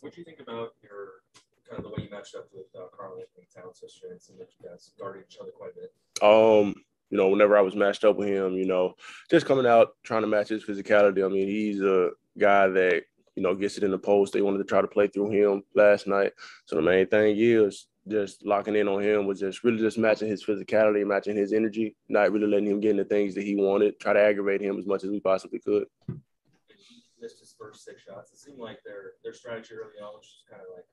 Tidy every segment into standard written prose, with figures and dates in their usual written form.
What do you think about your kind of the way you matched up with Carl Anthony Towns yesterday? It seemed like you guys guarded each other quite a bit. Whenever I was matched up with him, just coming out trying to match his physicality. I mean, he's a guy that gets it in the post. They wanted to try to play through him last night. So the main thing is just locking in on him was just really just matching his physicality, matching his energy, not really letting him get into things that he wanted, try to aggravate him as much as we possibly could. He missed his first 6 shots. It seemed like their strategy early on was just kind of like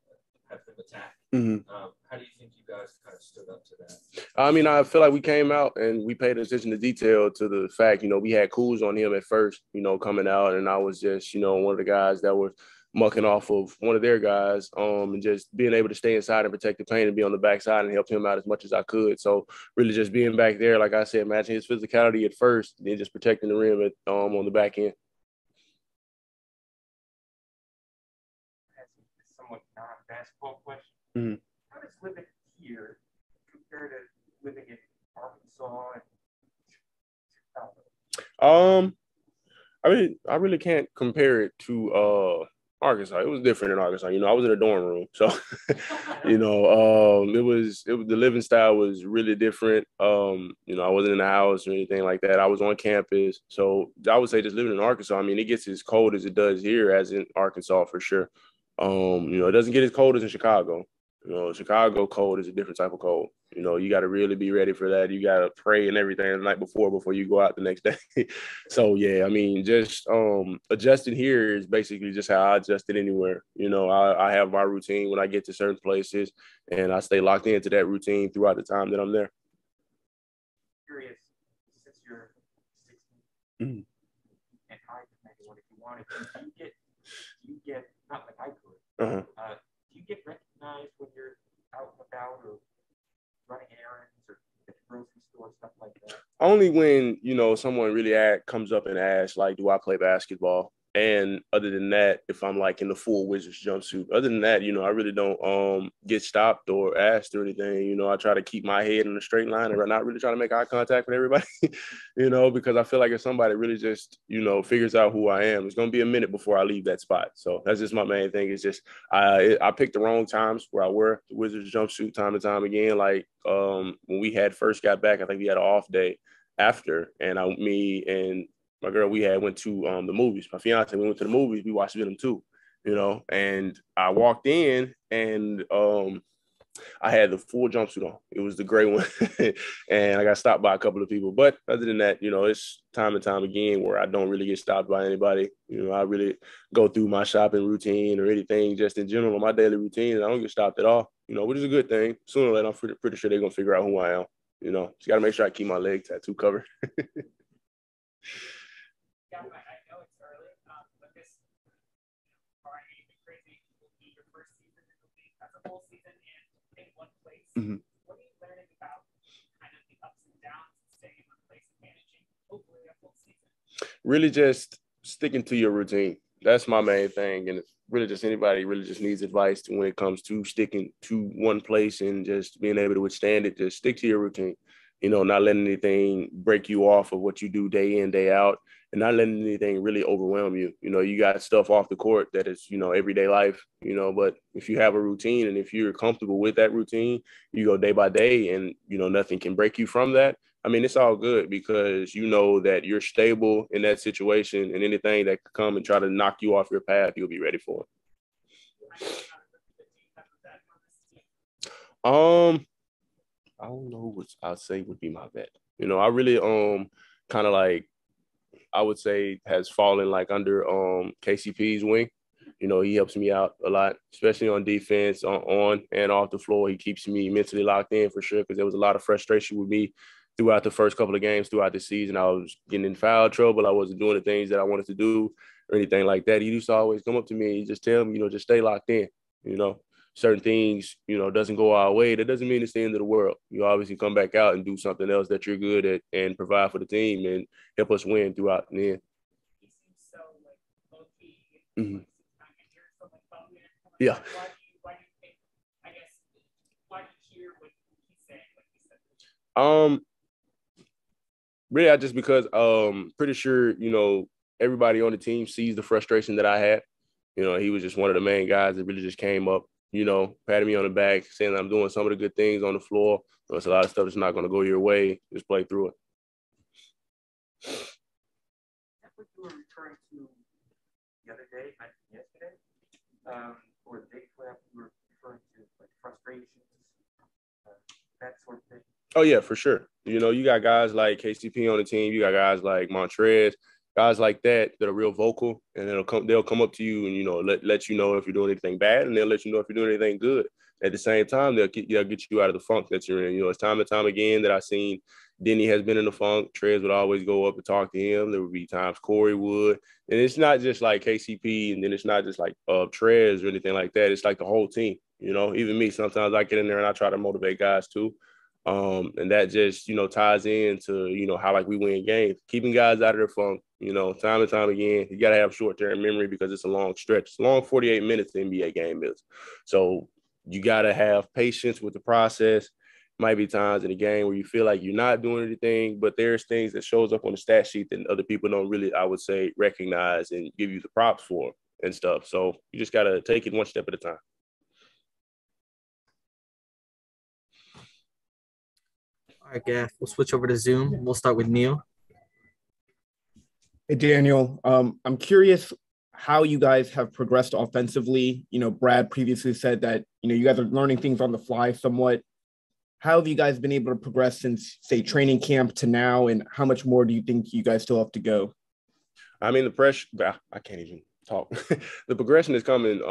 have them attack. Mm-hmm. How do you think you guys kind of stood up to that? I mean, I feel like we came out and we paid attention to detail to the fact, we had Kuzma on him at first, coming out, and I was just, one of the guys that was mucking off of one of their guys, and just being able to stay inside and protect the paint and be on the backside and help him out as much as I could. So really just being back there, like I said, matching his physicality at first, then just protecting the rim on the back end. Somewhat non-basketball question. Mm-hmm. How does living here compare to living in Arkansas and Chicago? I really can't compare it to Arkansas. It was different in Arkansas. I was in a dorm room, so it was the living style was really different. I wasn't in the house or anything like that. I was on campus, so I would say just living in Arkansas. I mean, it gets as cold as it does here, as in Arkansas for sure. It doesn't get as cold as in Chicago. Chicago cold is a different type of cold. You got to really be ready for that. You got to pray and everything the night before you go out the next day. So, yeah, I mean, just adjusting here is basically just how I adjusted anywhere. I have my routine when I get to certain places, and I stay locked into that routine throughout the time that I'm there. Curious, since you're 16 mm-hmm. and I can make one if you wanted, you get not like I could. Uh-huh. Do you get recognized when you're out and about or running errands or at the grocery store, stuff like that? Only when, someone really comes up and asks, like, do I play basketball? And other than that, if I'm like in the full Wizards jumpsuit, other than that, I really don't get stopped or asked or anything. I try to keep my head in a straight line and not really try to make eye contact with everybody, because I feel like if somebody really just, figures out who I am, it's going to be a minute before I leave that spot. So that's just my main thing. It's just I picked the wrong times where I wear the Wizards jumpsuit time and time again. Like when we had first got back, I think we had an off day after, and me and my girl, we went to the movies. My fiance, we went to the movies. We watched Venom 2, and I walked in and I had the full jumpsuit on. It was the gray one. And I got stopped by a couple of people. But other than that, it's time and time again where I don't really get stopped by anybody. I really go through my shopping routine or anything just in general, my daily routine, and I don't get stopped at all, which is a good thing. Sooner or later, I'm pretty sure they're going to figure out who I am. Just got to make sure I keep my leg tattoo covered. Yeah, I know it's early, but this already been crazy. Will be your first season in the league as a whole season and in one place. Mm-hmm. What are you learning about kind of the ups and downs of staying in one place and managing hopefully a full season? Really just sticking to your routine. That's my main thing. And really just anybody really just needs advice when it comes to sticking to one place and just being able to withstand it. Just stick to your routine. Not letting anything break you off of what you do day in, day out, and not letting anything really overwhelm you. You got stuff off the court that is, everyday life, but if you have a routine and if you're comfortable with that routine, you go day by day and, nothing can break you from that. I mean, it's all good because you know that you're stable in that situation, and anything that could come and try to knock you off your path, you'll be ready for it. I don't know what I'd say would be my bet. I really kind of like, I would say has fallen like under KCP's wing. He helps me out a lot, especially on defense, on and off the floor. He keeps me mentally locked in for sure because there was a lot of frustration with me throughout the first couple of games throughout the season. I was getting in foul trouble. I wasn't doing the things that I wanted to do or anything like that. He used to always come up to me and just tell me, just stay locked in, certain things, doesn't go our way. That doesn't mean it's the end of the world. You obviously come back out and do something else that you're good at and provide for the team and help us win throughout the end. He seems so like low-key. Mm-hmm. Yeah. Why do you think, I guess, why do you hear what he's saying, like he said? Really, just because pretty sure, everybody on the team sees the frustration that I had. You know, he was just one of the main guys that really just came up, you know, patted me on the back, saying I'm doing some of the good things on the floor. There's a lot of stuff that's not going to go your way. Just play through it. That's what you were referring to the other day, yesterday, or the day before, you were referring to like frustrations, that sort of thing. Oh, yeah, for sure. You know, you got guys like KCP on the team. You got guys like Montrez, guys like that are real vocal, and they'll come up to you and, you know, let you know if you're doing anything bad, and they'll let you know if you're doing anything good. At the same time, they'll get you out of the funk that you're in. You know, it's time and time again that I've seen Denny has been in the funk. Trez would always go up and talk to him. There would be times Corey would. And it's not just like KCP, and then it's not just like Trez or anything like that. It's like the whole team. You know, even me, sometimes I get in there and I try to motivate guys too. And that just, you know, ties into, you know, how like we win games, keeping guys out of their funk, you know, time and time again. You got to have short-term memory because it's a long stretch. It's a long 48 minutes the NBA game is. So you got to have patience with the process. Might be times in the game where you feel like you're not doing anything, but there's things that shows up on the stat sheet that other people don't really, I would say, recognize and give you the props for and stuff. So you just got to take it one step at a time. All right, Gaff, we'll switch over to Zoom. We'll start with Neil. Hey, Daniel. I'm curious how you guys have progressed offensively. You know, Brad previously said that, you know, you guys are learning things on the fly somewhat. How have you guys been able to progress since, say, training camp to now, and how much more do you think you guys still have to go? I mean, the pressure, I can't even talk. The progression is coming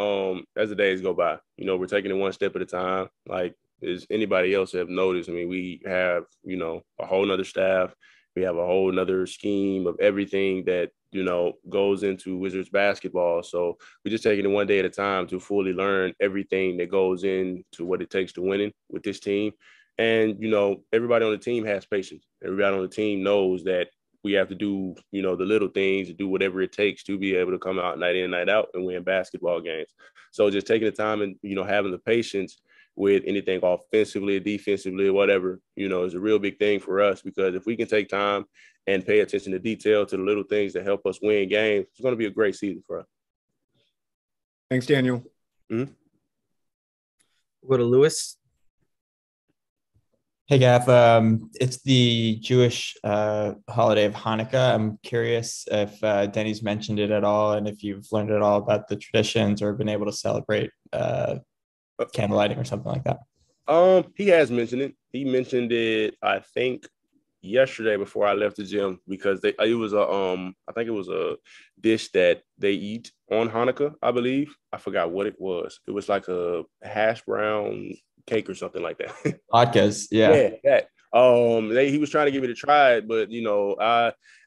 as the days go by. You know, we're taking it one step at a time. Like, as anybody else have noticed, I mean, we have, you know, a whole nother staff. We have a whole nother scheme of everything that, you know, goes into Wizards basketball. So we're just taking it one day at a time to fully learn everything that goes into what it takes to winning with this team. And, you know, everybody on the team has patience. Everybody on the team knows that we have to do, you know, the little things and do whatever it takes to be able to come out night in, night out and win basketball games. So just taking the time and, you know, having the patience with anything offensively, defensively, whatever, you know, is a real big thing for us, because if we can take time and pay attention to detail, to the little things that help us win games, it's going to be a great season for us. Thanks, Daniel. Mm-hmm. We'll go to Lewis. Hey, Gaff. It's the Jewish holiday of Hanukkah. I'm curious if Denny's mentioned it at all, and if you've learned at all about the traditions or been able to celebrate candlelighting or something like that. He has mentioned it. He mentioned it, I think, yesterday before I left the gym, because it was I think it was a dish that they eat on Hanukkah, I believe. I forgot what it was. It was like a hash brown cake or something like that. Latkes, yeah. Yeah, that. He was trying to get me to try it, but, you know,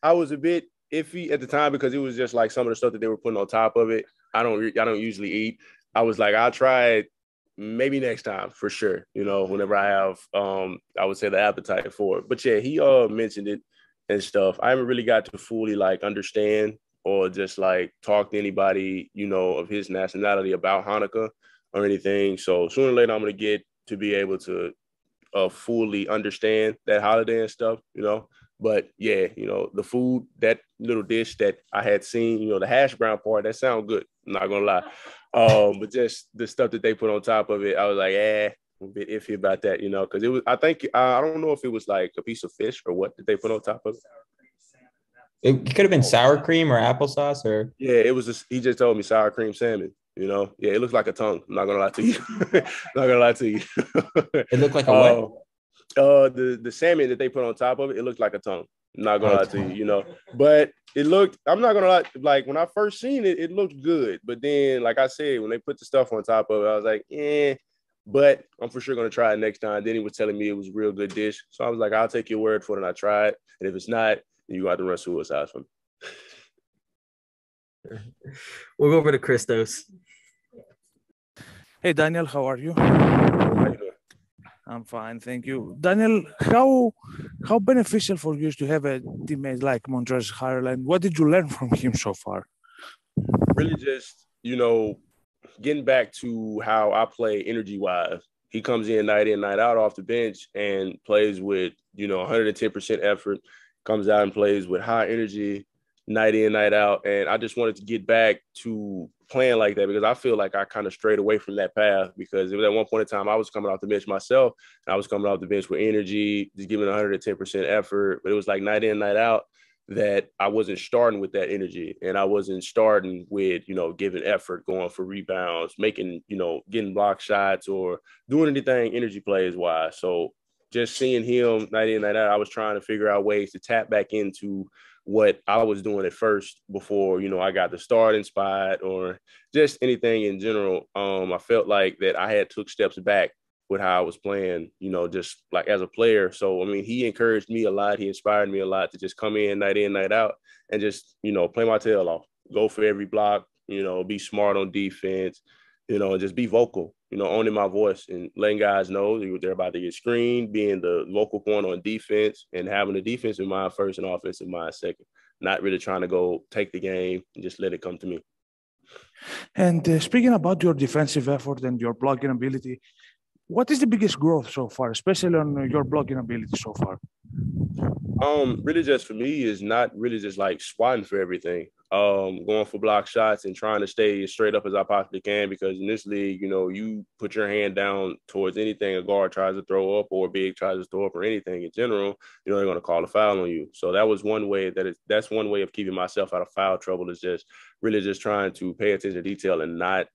I was a bit iffy at the time because it was just like some of the stuff that they were putting on top of it. I don't usually eat. I was like, I'll try it maybe next time for sure, you know, whenever I have I would say the appetite for it. But yeah, he mentioned it and stuff. I haven't really got to fully like understand or just like talk to anybody, you know, of his nationality about Hanukkah or anything. So sooner or later I'm gonna get to be able to fully understand that holiday and stuff, you know. But yeah, you know, the food, that little dish that I had seen, you know, the hash brown part, that sounded good. I'm not gonna lie. But just the stuff that they put on top of it, I was like, I'm a bit iffy about that, you know, because it was, I think, I don't know if it was like a piece of fish or what did they put on top of it. It could have been sour cream or applesauce or. Yeah, it was he just told me sour cream salmon, you know. Yeah, it looks like a tongue. I'm not gonna lie to you. Not gonna lie to you. It looked like a what? The salmon that they put on top of it, it looked like a tongue. I'm not gonna lie to you, you know. But it looked, I'm not gonna lie, like when I first seen it, it looked good. But then, like I said, when they put the stuff on top of it, I was like, but I'm for sure gonna try it next time. Then he was telling me it was a real good dish. So I was like, I'll take your word for it, and I tried. And if it's not, then you got to run suicide for me. We'll go over to Christos. Hey, Daniel, how are you? How you doing? I'm fine, thank you. Daniel, how beneficial for you is to have a teammate like Montrezl Harrell, and what did you learn from him so far? Really just, you know, getting back to how I play energy-wise. He comes in, night out off the bench and plays with, you know, 110% effort, comes out and plays with high energy, night in, night out. And I just wanted to get back to playing like that because I feel like I kind of strayed away from that path because it was at one point in time I was coming off the bench myself. And I was coming off the bench with energy, just giving 110% effort. But it was like night in, night out that I wasn't starting with that energy and I wasn't starting with, giving effort, going for rebounds, making, getting block shots or doing anything energy plays wise. So just seeing him night in, night out, I was trying to figure out ways to tap back into what I was doing at first before, I got the starting spot or just anything in general. I felt like that I had took steps back with how I was playing, just like as a player. So, I mean, he encouraged me a lot. He inspired me a lot to just come in, night out, and just, play my tail off, go for every block, be smart on defense, and just be vocal, owning my voice and letting guys know they're about to get screened, being the vocal point on defense and having the defensive mind first and offensive mind second, not really trying to go take the game and just let it come to me. And speaking about your defensive effort and your blocking ability, what is the biggest growth so far, especially on your blocking ability so far? Really just for me is not really just like swatting for everything. Going for block shots and trying to stay as straight up as I possibly can because in this league, you put your hand down towards anything a guard tries to throw up or a big tries to throw up or anything in general, they're going to call a foul on you. So that was one way that's one way of keeping myself out of foul trouble is just really just trying to pay attention to detail and not,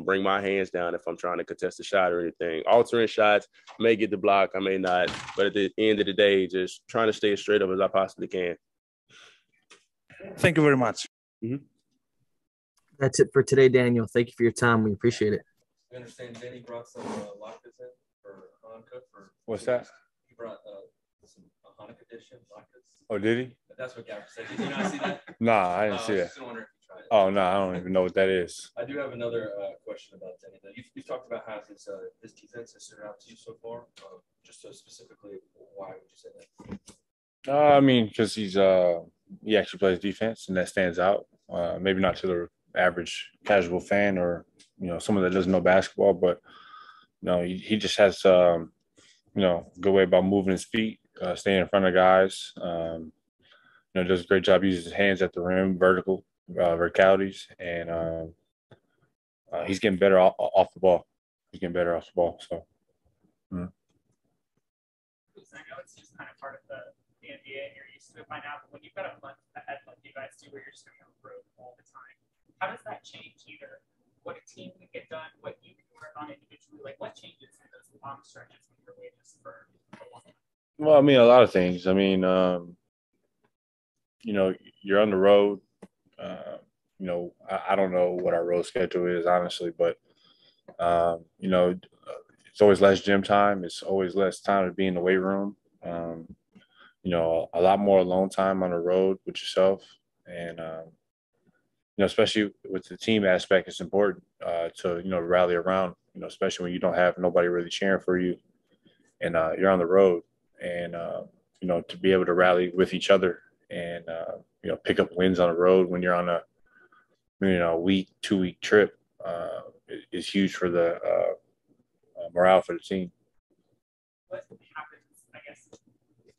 bring my hands down if I'm trying to contest a shot or anything. Altering shots, may get the block, I may not, but at the end of the day, just trying to stay as straight up as I possibly can. Thank you very much. Mm-hmm. That's it for today, Daniel. Thank you for your time. We appreciate it. I understand Danny brought some latkes in for Hanukkah. What's that? He brought some Hanukkah edition latkes. Oh, did he? That's what Gafford said. Did you not see that? Nah, I didn't see that. Just wondering if you tried it. Oh, no, I don't even know what that is. I do have another question about Danny. You've talked about how his defense has stood out to you so far. Just so specifically, why would you say that? I mean, because he actually plays defense, and that stands out. Maybe not to the average casual fan or someone that doesn't know basketball, but he just has a good way about moving his feet, staying in front of guys. Does a great job using his hands at the rim, verticalities, and he's getting better off the ball. So. I know it's just kind of part of the NBA and you're used to it by now, but when you've got a month ahead like you guys do where you're just going on the road all the time, how does that change either what a team can get done, what you can work on individually? Like what changes in those long stretches when you're away just for a long time? Well, I mean, a lot of things. I mean, you're on the road. I don't know what our road schedule is, honestly, but, it's always less gym time. It's always less time to be in the weight room. A lot more alone time on the road with yourself. And, especially with the team aspect, it's important to, rally around, especially when you don't have nobody really cheering for you and you're on the road and, to be able to rally with each other and, pick up wins on the road when you're on a week, 2-week trip is huge for the morale for the team. What happens, I guess,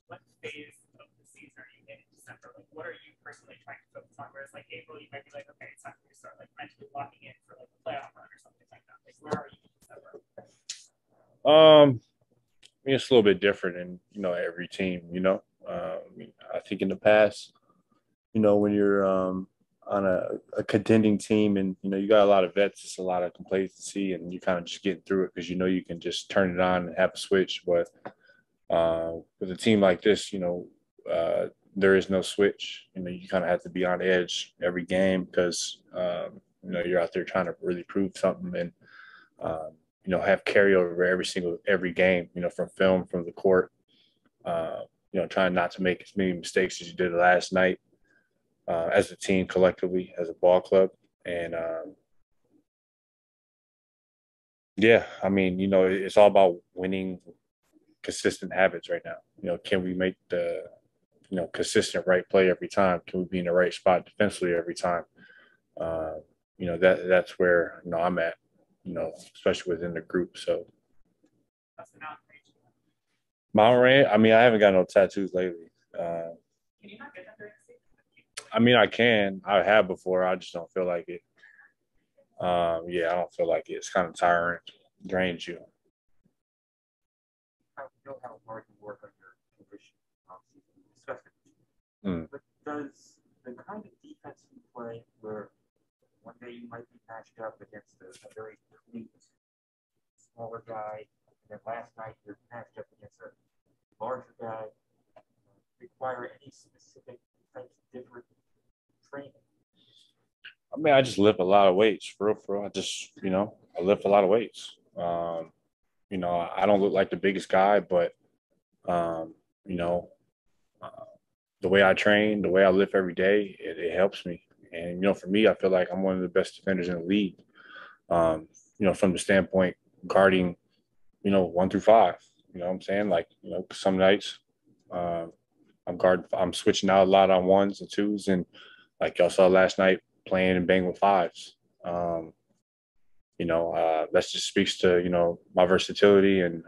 what phase of the season are you in December? Like, what are you personally trying to focus on? Whereas, like, April, you might be like, okay, it's time for you to start, like, mentally locking in for, like, a playoff run or something like that. Like, where are you in December? I mean, it's a little bit different in, every team, I think in the past, when you're on a contending team and, you got a lot of vets, it's a lot of complacency and you kind of just getting through it because, you can just turn it on and have a switch. But with a team like this, there is no switch. You kind of have to be on edge every game because, you're out there trying to really prove something and, have carryover every game, from film, from the court, trying not to make as many mistakes as you did last night. As a team collectively, as a ball club. And, I mean, it's all about winning consistent habits right now. Can we make the, consistent right play every time? Can we be in the right spot defensively every time? That's where, I'm at, especially within the group. So. That's the mountain range. Mountain range? I mean, I haven't got no tattoos lately. Can you not get that during the season? I mean, I can. I have before. I just don't feel like it. Yeah, I don't feel like it. It's kind of tiring, drains you. I know how hard you work on your condition offseason. We discussed it. Mm. But does the kind of defense you play where one day you might be matched up against a very complete smaller guy, and then last night you're matched up against a larger guy, require any specific types of different training? I mean, I just lift a lot of weights, for real, for real. I lift a lot of weights. I don't look like the biggest guy, but, um, you know, uh, the way I train, the way I lift every day, it helps me. And, for me, I feel like I'm one of the best defenders in the league, from the standpoint guarding, 1 through 5. You know what I'm saying? Like, some nights um, I'm switching out a lot on 1s and 2s. And like y'all saw last night, playing and bang with 5s. That just speaks to, my versatility and,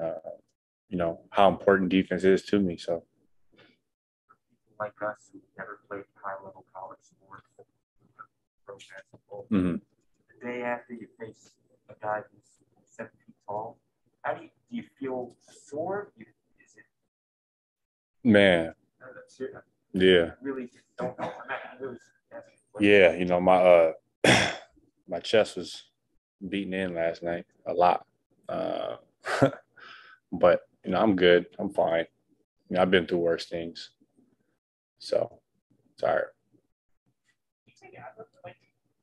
how important defense is to me. So, People like us who never played high-level college sports, pro basketball, the day after you face a guy who's 7 feet tall, how do you feel sore? Is it man, yeah, really don't know? yeah. My my chest was beaten in last night a lot, but I'm good. I'm fine. I've been through worse things, so it's all right. Like,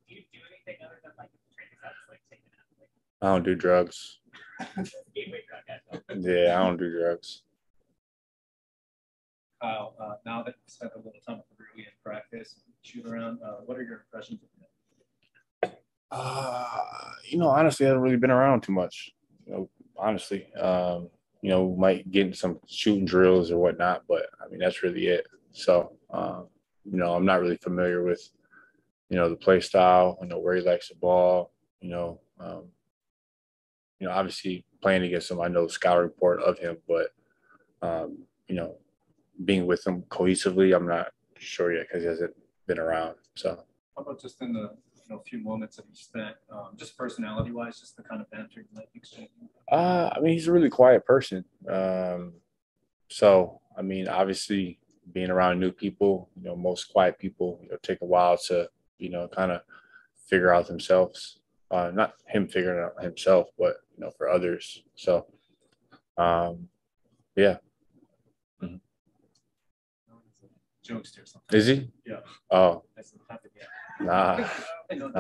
do you do anything other than like training that's like taking out? Like, I don't do drugs. gateway drug, Yeah, I don't do drugs. Kyle, now that you spent a little time with Rui in practice, shoot around, what are your impressions of him? Honestly, I haven't really been around too much. Honestly, might get in some shooting drills or whatnot, but I mean that's really it. So, I'm not really familiar with, the play style. Where he likes the ball. Obviously playing against him, I know the scout report of him, but being with him cohesively, I'm not sure yet because he hasn't been around. So, how about just in the few moments that you spent, just personality-wise, just the kind of banter you like exchanging? I mean, he's a really quiet person. So, I mean, obviously, being around new people, most quiet people, take a while to, kind of figure out themselves. Not him figuring out himself, but for others. So, yeah. Mm-hmm. Jokester or something. Is he? Yeah. Oh. Nah. I don't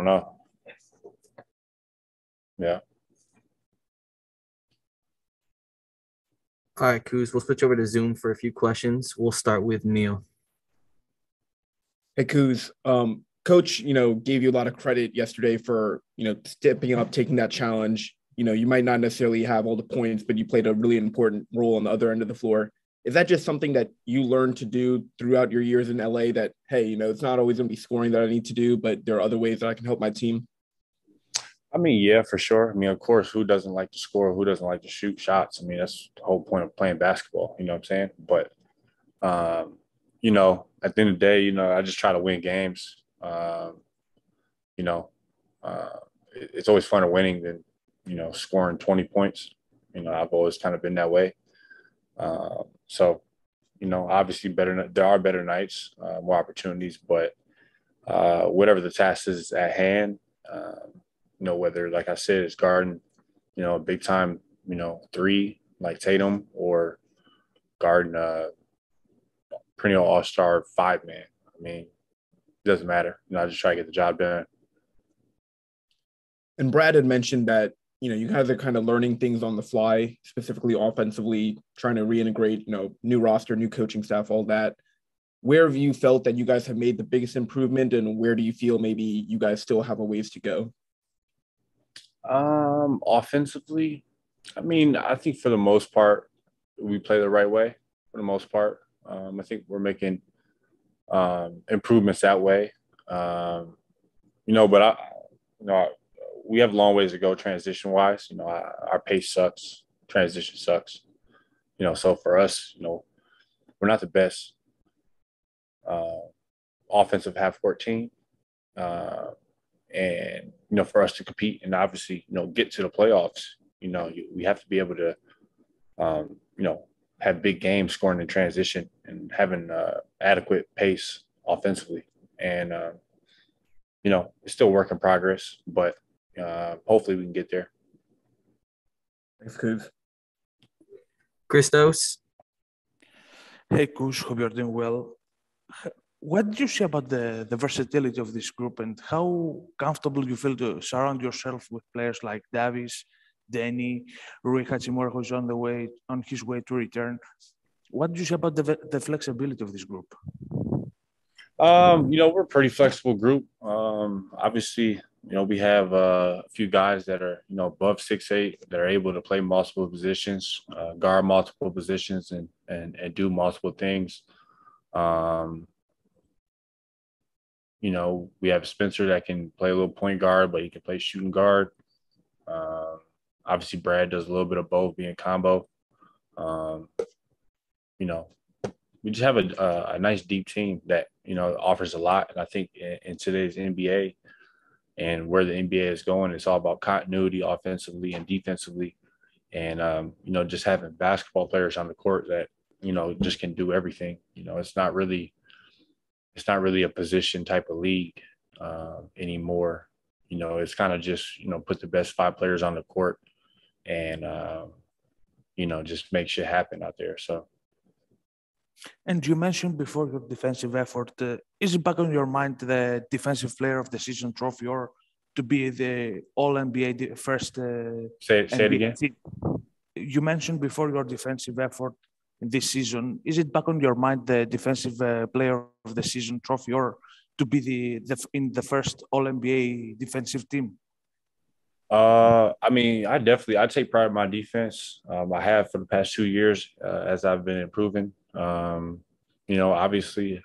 know. Yeah. All right, Kuz, we'll switch over to Zoom for a few questions. We'll start with Neil. Hey, Kuz, Coach, gave you a lot of credit yesterday for, stepping up, taking that challenge. You might not necessarily have all the points, but you played a really important role on the other end of the floor. Is that just something that you learned to do throughout your years in LA that, hey, it's not always going to be scoring that I need to do, but there are other ways that I can help my team? I mean, yeah, for sure. I mean, of course, who doesn't like to score? Who doesn't like to shoot shots? I mean, that's the whole point of playing basketball. You know what I'm saying? But, at the end of the day, I just try to win games. It's always funner winning than, scoring 20 points. I've always kind of been that way. So, obviously there are better nights, more opportunities, but whatever the task is at hand, whether, like I said, it's guarding, a big time, 3 like Tatum or guarding a perennial all-star 5-man. I mean, it doesn't matter. I just try to get the job done. And Brad had mentioned that, you guys are kind of learning things on the fly, specifically offensively, trying to reintegrate, new roster, new coaching staff, all that. Where have you felt that you guys have made the biggest improvement, and where do you feel maybe you guys still have a ways to go? Offensively, I mean, I think for the most part, we play the right way for the most part. I think we're making improvements that way. But we have long ways to go transition wise. Our pace sucks, transition sucks. So for us, we're not the best offensive half court team. And, for us to compete and obviously, get to the playoffs, we have to be able to, have big games scoring in transition and having adequate pace offensively. And, it's still a work in progress, but hopefully we can get there. Thanks, Kuz. Christos? Hey, Kuz, hope you're doing well. What do you say about the versatility of this group and how comfortable you feel to surround yourself with players like Davis, Denny, Rui Hachimura, who's on his way to return? What do you say about the flexibility of this group? We're a pretty flexible group. Obviously, we have a few guys that are, above 6'8", that are able to play multiple positions, guard multiple positions and do multiple things. We have Spencer that can play a little point guard, but he can play shooting guard. Obviously, Brad does a little bit of both, being combo. We just have a nice deep team that, offers a lot. And I think in today's NBA and where the NBA is going, it's all about continuity offensively and defensively. And, just having basketball players on the court that, just can do everything. It's not really a position type of league anymore. It's kind of just, put the best 5 players on the court and, just make shit happen out there. So. And you mentioned before your defensive effort. Is it back on your mind the defensive player of the season trophy or to be the All-NBA first? Say it again. Team? You mentioned before your defensive effort this season. Is it back on your mind the defensive player of the season trophy or to be in the first All-NBA defensive team? I'd take pride in my defense. I have for the past 2 years as I've been improving. Obviously,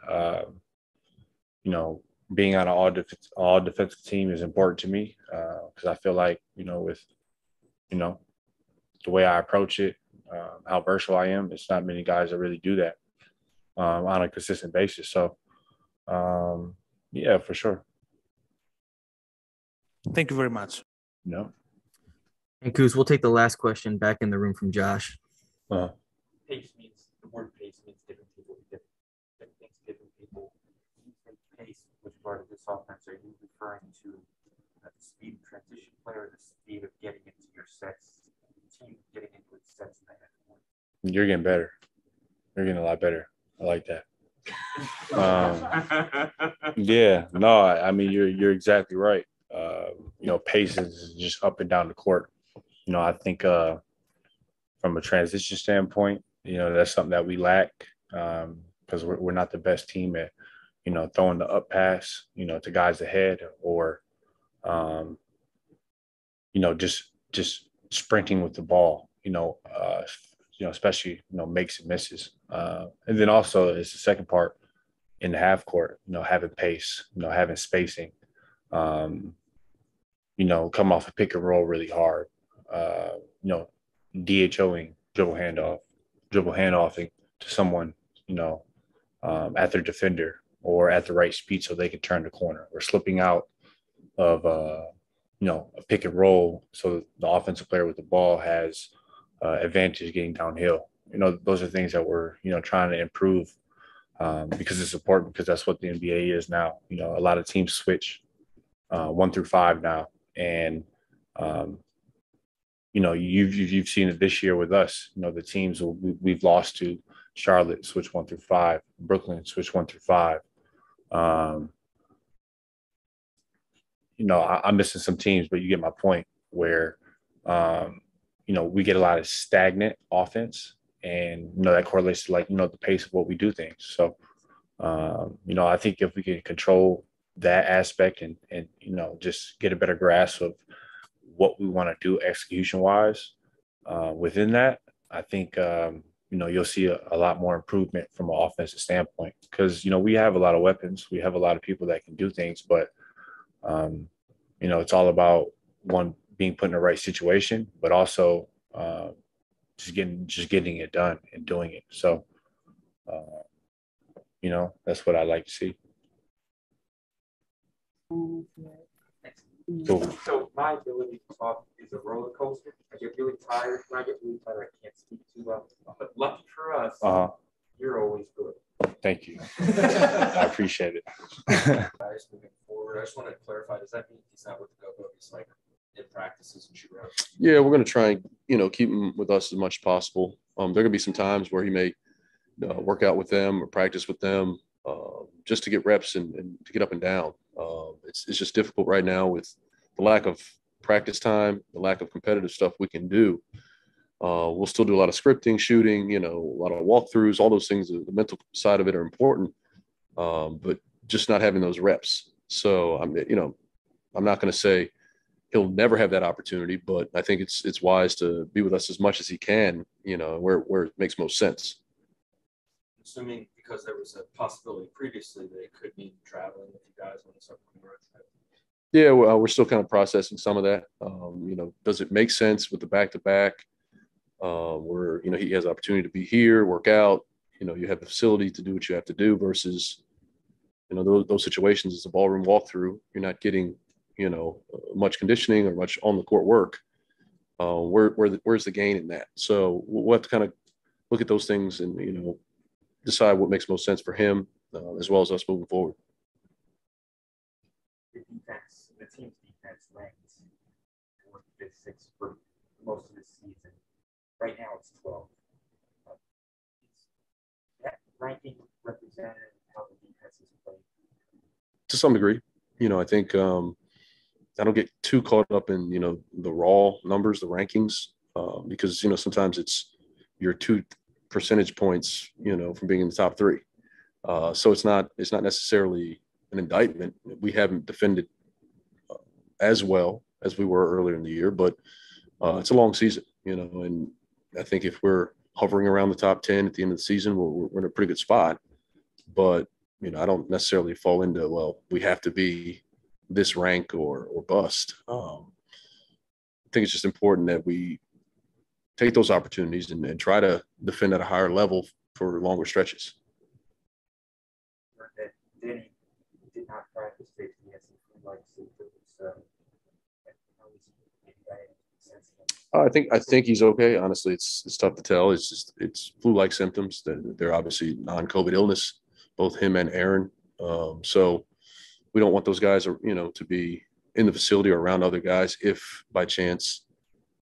being on an all defensive team is important to me because I feel like, with, the way I approach it, how versatile I am, it's not many guys that really do that on a consistent basis. So, yeah, for sure. Thank you very much. No. And Kuz, we'll take the last question back in the room from Josh. Pace means, the word pace means different people, different things to different people. When you say pace, which part of this offense are you referring to? The speed of transition player, the speed of getting into your sets, the team getting into its sets in the half court? You're getting better. You're getting a lot better. I like that. Yeah, no, you're exactly right. Pace is just up and down the court. I think from a transition standpoint, that's something that we lack because we're not the best team at, throwing the up pass, to guys ahead or, just sprinting with the ball, especially, makes and misses. And then also it's the second part in the half court, having pace, having spacing, come off a pick and roll really hard, DHOing, dribble handoffing to someone, at their defender or at the right speed so they can turn the corner or slipping out of, a pick and roll so the offensive player with the ball has advantage getting downhill. Those are things that we're, trying to improve because it's important because that's what the NBA is now. A lot of teams switch 1 through 5 now. And, you've seen it this year with us. The teams we've lost to, Charlotte switch 1 through 5, Brooklyn switch 1 through 5. I'm missing some teams, but you get my point where, we get a lot of stagnant offense and, that correlates to the pace of what we do things. So, I think if we can control that aspect and just get a better grasp of what we want to do execution wise within that, I think, you'll see a lot more improvement from an offensive standpoint because, we have a lot of weapons. We have a lot of people that can do things, but, it's all about one being put in the right situation, but also just getting it done and doing it. So, that's what I like to see. Cool. So my ability to talk is a roller coaster. I get really tired. When I get really tired, I can't speak too well. But lucky for us, you're always good. Thank you. I appreciate it. Guys, moving forward, I just want to clarify, does that mean he's not with the Go-Go? He's like in practices and shoot around? Yeah, we're going to try and, keep him with us as much as possible. There are going to be some times where he may work out with them or practice with them just to get reps and to get up and down. It's just difficult right now with the lack of practice time, the lack of competitive stuff we can do. We'll still do a lot of scripting, shooting, a lot of walkthroughs, all those things. The mental side of it are important, but just not having those reps. So I'm not going to say he'll never have that opportunity, but I think it's wise to be with us as much as he can, where it makes most sense. Assuming because there was a possibility previously that it could mean traveling with you guys on this upcoming road trip. Yeah, well, we're still kind of processing some of that. Does it make sense with the back-to-back? Where he has the opportunity to be here, work out. You have the facility to do what you have to do versus those situations. It's a ballroom walkthrough. You're not getting much conditioning or much on the court work. Where's the gain in that? So we'll have to kind of look at those things and decide what makes most sense for him as well as us moving forward. The team's defense ranked 6th for most of the season. Right now it's 12. Is that ranking representative of how the defense is played? To some degree. I think I don't get too caught up in, the raw numbers, the rankings, because, sometimes it's your 2 percentage points, from being in the top 3. So it's not necessarily an indictment. We haven't defended as well as we were earlier in the year, but it's a long season, and I think if we're hovering around the top 10 at the end of the season, we're in a pretty good spot. But, I don't necessarily fall into, well, we have to be this rank or bust. I think it's just important that we take those opportunities and try to defend at a higher level for longer stretches. That Denny did not practice safety as he likes to. I think he's okay. Honestly, it's tough to tell. It's flu-like symptoms. They're obviously non-COVID illness, both him and Aaron. So we don't want those guys, to be in the facility or around other guys if by chance,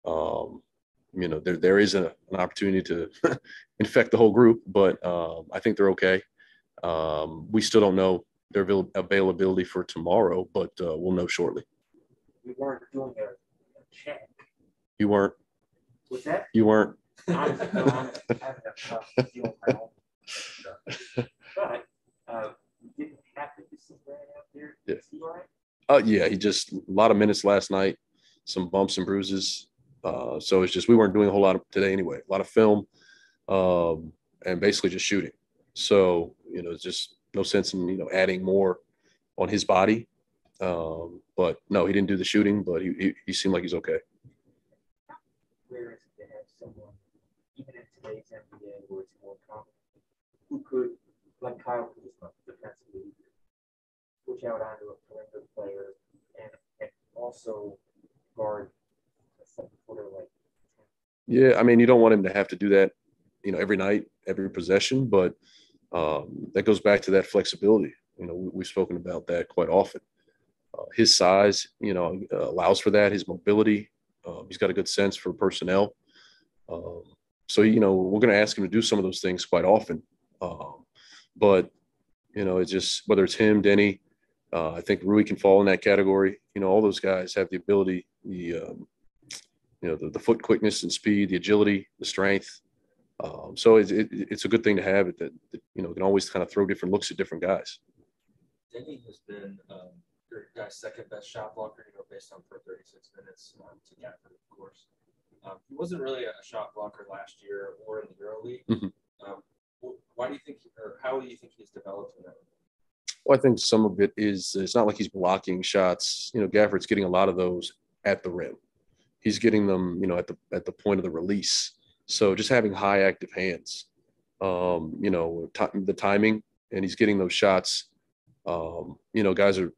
there is an opportunity to infect the whole group. But I think they're okay. We still don't know their availability for tomorrow, but we'll know shortly. We weren't doing a check. You weren't. What's that? You weren't. I'm having a deal with my own stuff. But we didn't happen to see Brad out there. Yeah. Is he all right? Yeah, he just a lot of minutes last night, some bumps and bruises. So it's just we weren't doing a whole lot of today anyway. A lot of film, and basically just shooting. So it's just no sense in adding more on his body. But no, he didn't do the shooting, but he seemed like he's okay. Where is it to have someone, even in today's NBA, where it's more common, who could, like Kyle Kuzma, defensively, push out onto a perimeter player and also guard a 7-footer like? Yeah, I mean, you don't want him to have to do that, every night, every possession, but that goes back to that flexibility. We've spoken about that quite often. His size, allows for that. His mobility, he's got a good sense for personnel. So, we're going to ask him to do some of those things quite often. But, it's just whether it's him, Denny, I think Rui can fall in that category. All those guys have the ability, the foot quickness and speed, the agility, the strength. So it's a good thing to have it that can always kind of throw different looks at different guys. Denny has been your guy's second best shot blocker, based on per 36 minutes to Gafford, of course. He wasn't really a shot blocker last year or in the EuroLeague. Mm-hmm. Why do you think, or how do you think he's developed in that? Well, I think some of it is it's not like he's blocking shots. Gafford's getting a lot of those at the rim. He's getting them, at the point of the release. So just having high active hands, the timing and he's getting those shots, guys are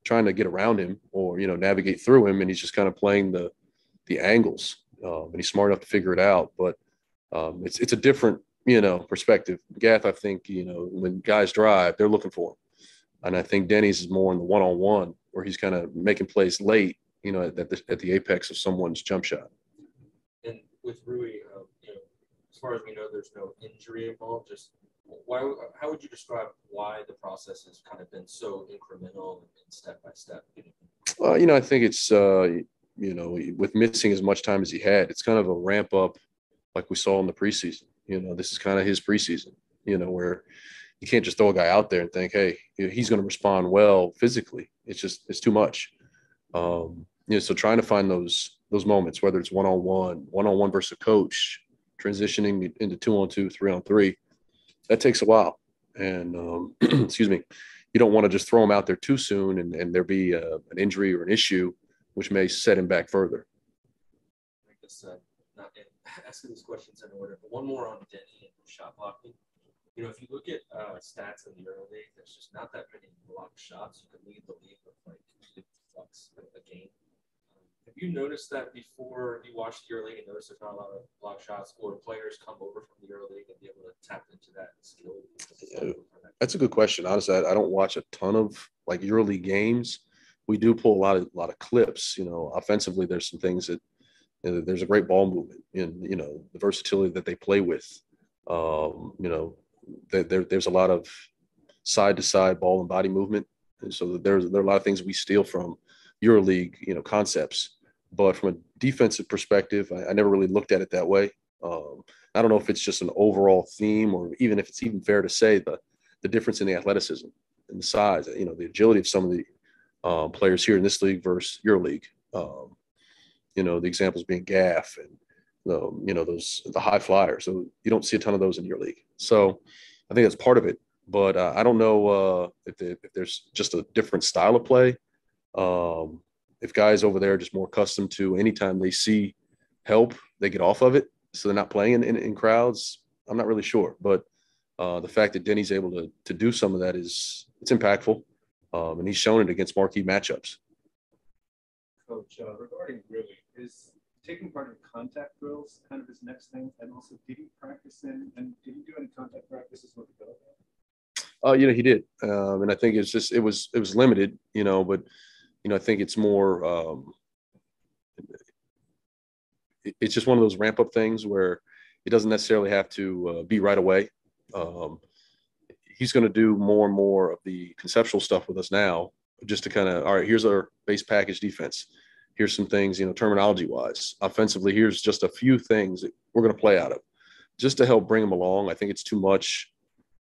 trying to get around him or, navigate through him, and he's just kind of playing the angles. And he's smart enough to figure it out. But it's a different, perspective. Gaff, I think, when guys drive, they're looking for him. And I think Denny's is more in the one-on-one where he's kind of making plays late, at the apex of someone's jump shot. And with Rui, as far as we know, there's no injury involved. Just how would you describe why the process has kind of been so incremental and step by step? I think it's, with missing as much time as he had, it's kind of a ramp up like we saw in the preseason. This is kind of his preseason, where you can't just throw a guy out there and think, hey, he's going to respond well physically. It's too much. So trying to find those moments, whether it's one-on-one versus a coach, transitioning into 2-on-2, 3-on-3, that takes a while. And excuse me, you don't want to just throw him out there too soon and there be an injury or an issue, which may set him back further. I guess not asking these questions in order, but one more on Denny and shot blocking. If you look at stats in the early league, there's just not that many blocked shots. You could lead the league with like 50 blocks a game. Have you noticed that before you watched the Euro League and noticed there's not a lot of block shots, or players come over from the Euro League and be able to tap into that skill? That's a good question. Honestly, I don't watch a ton of like Euro League games. We do pull a lot of clips. Offensively, there's some things that there's a great ball movement and the versatility that they play with. There's a lot of side to side ball and body movement, and so there are a lot of things we steal from EuroLeague, concepts. But from a defensive perspective, I never really looked at it that way. I don't know if it's just an overall theme, or even if it's even fair to say the difference in the athleticism and the size, the agility of some of the players here in this league versus EuroLeague. The examples being Gaff and the high flyers. So you don't see a ton of those in your league. So I think that's part of it. But I don't know if there's just a different style of play. If guys over there are just more accustomed to anytime they see help, they get off of it. So they're not playing in crowds. I'm not really sure. But the fact that Denny's able to do some of that it's impactful. And he's shown it against marquee matchups. Coach, regarding Rui, is taking part in contact drills kind of his next thing? And also, did he practice and did he do any contact practices with the go? He did. And I think it was limited, but, I think it's more, it's just one of those ramp up things where it doesn't necessarily have to be right away. He's going to do more and more of the conceptual stuff with us now, just to kind of, all right, here's our base package defense. Here's some things, terminology wise. Offensively, here's just a few things that we're going to play out of just to help bring him along. I think it's too much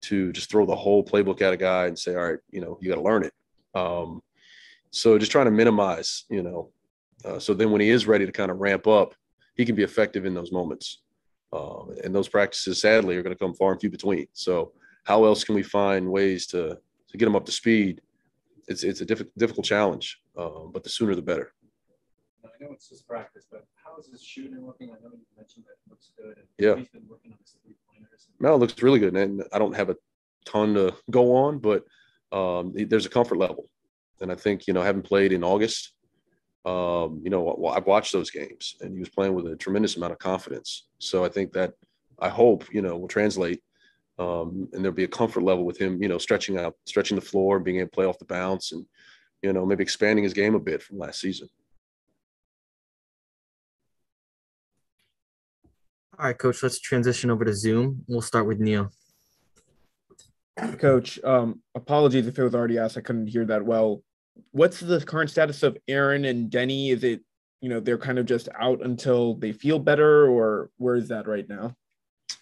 to just throw the whole playbook at a guy and say, all right, you got to learn it. So just trying to minimize, so then when he is ready to kind of ramp up, he can be effective in those moments. And those practices, sadly, are going to come far and few between. So how else can we find ways to get him up to speed? It's a difficult challenge, but the sooner the better. I know it's just practice, but how is his shooting looking? I know you mentioned that it looks good. And yeah. He's been working on his three-pointers. No, it looks really good. And I don't have a ton to go on, but there's a comfort level. And I think, having played in August, I've watched those games and he was playing with a tremendous amount of confidence. So I think that I hope, will translate and there'll be a comfort level with him, stretching the floor, being able to play off the bounce and, maybe expanding his game a bit from last season. All right, Coach, let's transition over to Zoom. We'll start with Neil. Coach, apologies if it was already asked. I couldn't hear that well. What's the current status of Aaron and Denny? Is it, they're kind of just out until they feel better, or where is that right now?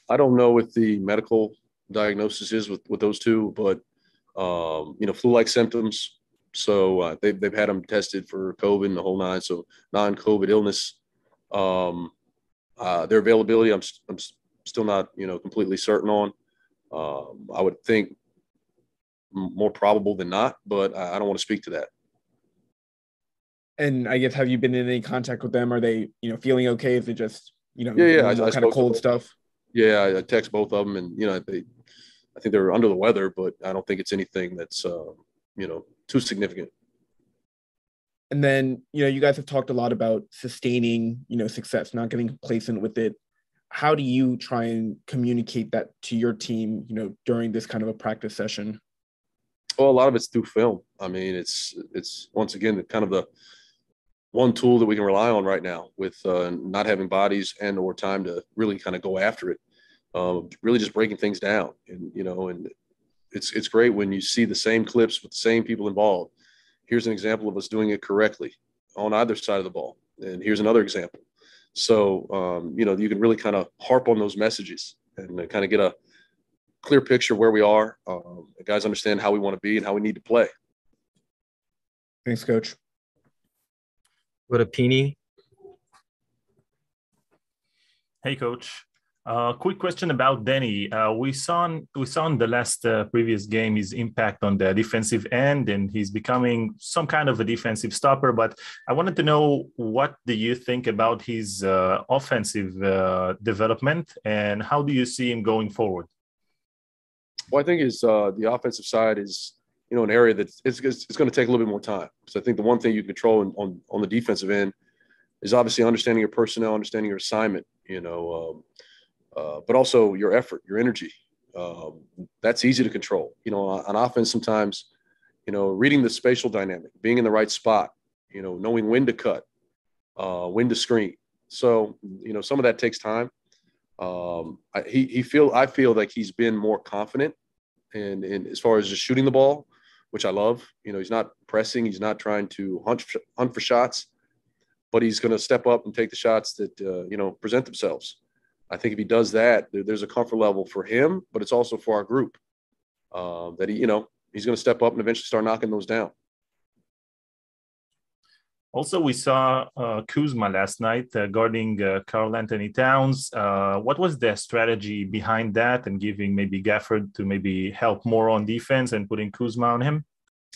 I don't know what the medical diagnosis is with those two, but, flu-like symptoms. So they've had them tested for COVID and the whole nine. So non-COVID illness. Their availability, I'm still not, completely certain on. I would think more probable than not, but I don't want to speak to that. And I guess, have you been in any contact with them? Are they, feeling okay? Is it just, I kind of cold stuff? Yeah, I text both of them, and I think they're under the weather, but I don't think it's anything that's too significant. And then, you guys have talked a lot about sustaining, success, not getting complacent with it. How do you try and communicate that to your team, during this kind of a practice session? Well, a lot of it's through film. I mean, it's once again kind of the one tool that we can rely on right now with not having bodies and or time to really kind of go after it. Really just breaking things down, and it's great when you see the same clips with the same people involved. Here's an example of us doing it correctly on either side of the ball. And here's another example. So, you can really kind of harp on those messages and kind of get a clear picture where we are. The guys understand how we want to be and how we need to play. Thanks, Coach. Go to Pini. Hey, Coach. Quick question about Danny. We saw in the last previous game his impact on the defensive end, and he's becoming some kind of a defensive stopper. But I wanted to know, what do you think about his offensive development, and how do you see him going forward? Well, I think the offensive side is an area that it's going to take a little bit more time, because I think the one thing you control on the defensive end is obviously understanding your personnel, understanding your assignment. But also your effort, your energy. That's easy to control. On offense sometimes, reading the spatial dynamic, being in the right spot, knowing when to cut, when to screen. So, some of that takes time. I feel like he's been more confident in as far as just shooting the ball, which I love. He's not pressing. He's not trying to hunt for shots, but he's going to step up and take the shots that, present themselves. I think if he does that, there's a comfort level for him, but it's also for our group that he's going to step up and eventually start knocking those down. Also, we saw Kuzma last night guarding Karl Anthony Towns. What was the strategy behind that, and giving maybe Gafford to maybe help more on defense and putting Kuzma on him?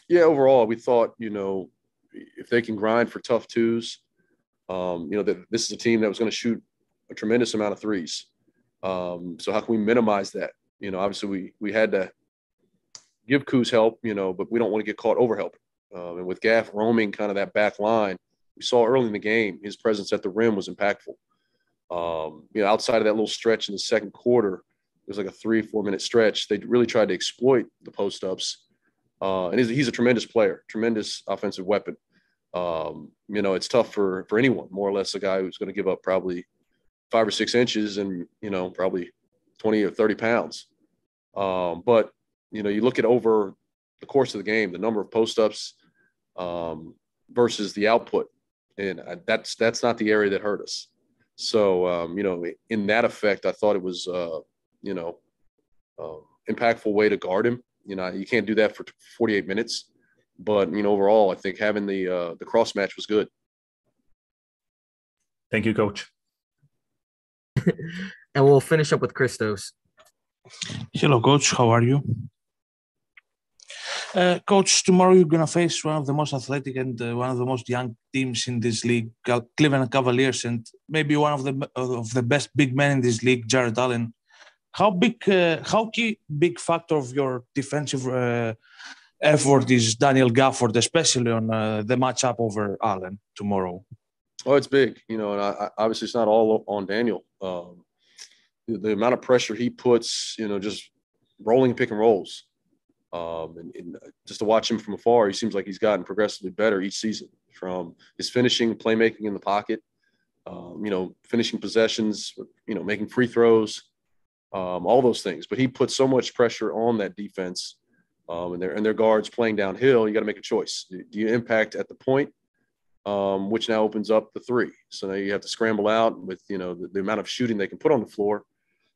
Yeah, overall, we thought, if they can grind for tough twos, that this is a team that was going to shoot a tremendous amount of threes. So how can we minimize that? Obviously we had to give Kuz help, but we don't want to get caught over helping. And with Gaff roaming kind of that back line, we saw early in the game, his presence at the rim was impactful. Outside of that little stretch in the second quarter, it was like a 3-4 minute stretch. They really tried to exploit the post ups. And he's a tremendous player, tremendous offensive weapon. It's tough for anyone, more or less a guy who's going to give up probably 5 or 6 inches and, probably 20 or 30 pounds. But, you look at over the course of the game, the number of post-ups versus the output, and that's not the area that hurt us. So, in that effect, I thought it was, impactful way to guard him. You can't do that for 48 minutes. But, overall, I think having the cross match was good. Thank you, Coach. And we'll finish up with Christos. Hello, Coach. How are you? Coach, tomorrow you're going to face one of the most athletic and one of the most young teams in this league, Cleveland Cavaliers, and maybe one of the best big men in this league, Jared Allen. How key big factor of your defensive effort is Daniel Gafford, especially on the matchup over Allen tomorrow? Oh, it's big, and obviously it's not all on Daniel. The amount of pressure he puts, just rolling pick and rolls. And just to watch him from afar, he seems like he's gotten progressively better each season, from his finishing, playmaking in the pocket, finishing possessions, making free throws, all those things. But he puts so much pressure on that defense, and their guards playing downhill. You got to make a choice. Do you impact at the point, which now opens up the three? So now you have to scramble out with the amount of shooting they can put on the floor.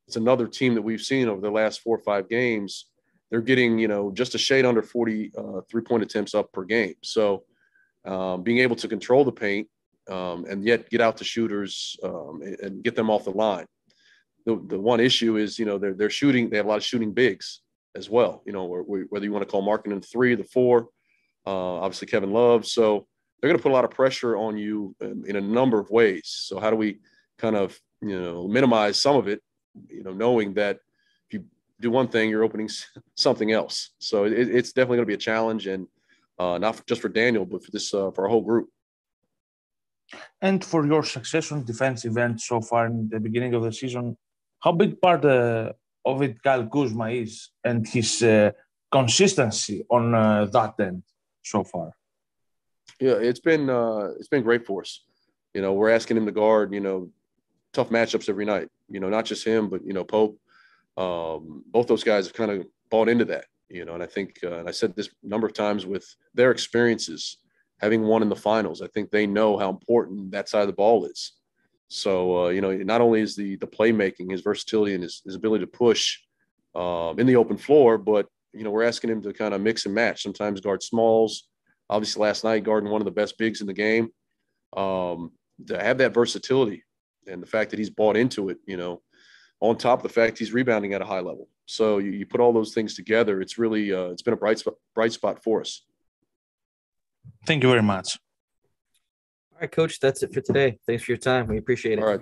It's another team that we've seen over the last 4 or 5 games. They're getting, just a shade under 40 3-point attempts up per game. So being able to control the paint and yet get out the shooters and get them off the line. The one issue is, they're shooting. They have a lot of shooting bigs as well, whether you want to call Markkanen the 3, the 4, obviously Kevin Love. So they're going to put a lot of pressure on you in a number of ways. So how do we kind of, minimize some of it, knowing that if you do one thing, you're opening something else. So it's definitely going to be a challenge, and not just for Daniel, but for this for our whole group. And for your success on defensive end so far in the beginning of the season, how big part of it Kyle Kuzma is and his consistency on that end so far? Yeah, it's been great for us. You know, we're asking him to guard, tough matchups every night. Not just him, but Pope. Both those guys have kind of bought into that. And I think, and I said this a number of times with their experiences, having won in the finals, I think they know how important that side of the ball is. So, not only is the playmaking, his versatility, and his ability to push in the open floor, but, we're asking him to kind of mix and match, sometimes guard smalls. Obviously, last night, guarding one of the best bigs in the game. To have that versatility and the fact that he's bought into it, on top of the fact he's rebounding at a high level. So you put all those things together, it's really it's been a bright spot for us. Thank you very much. All right, Coach, that's it for today. Thanks for your time. We appreciate it. All right.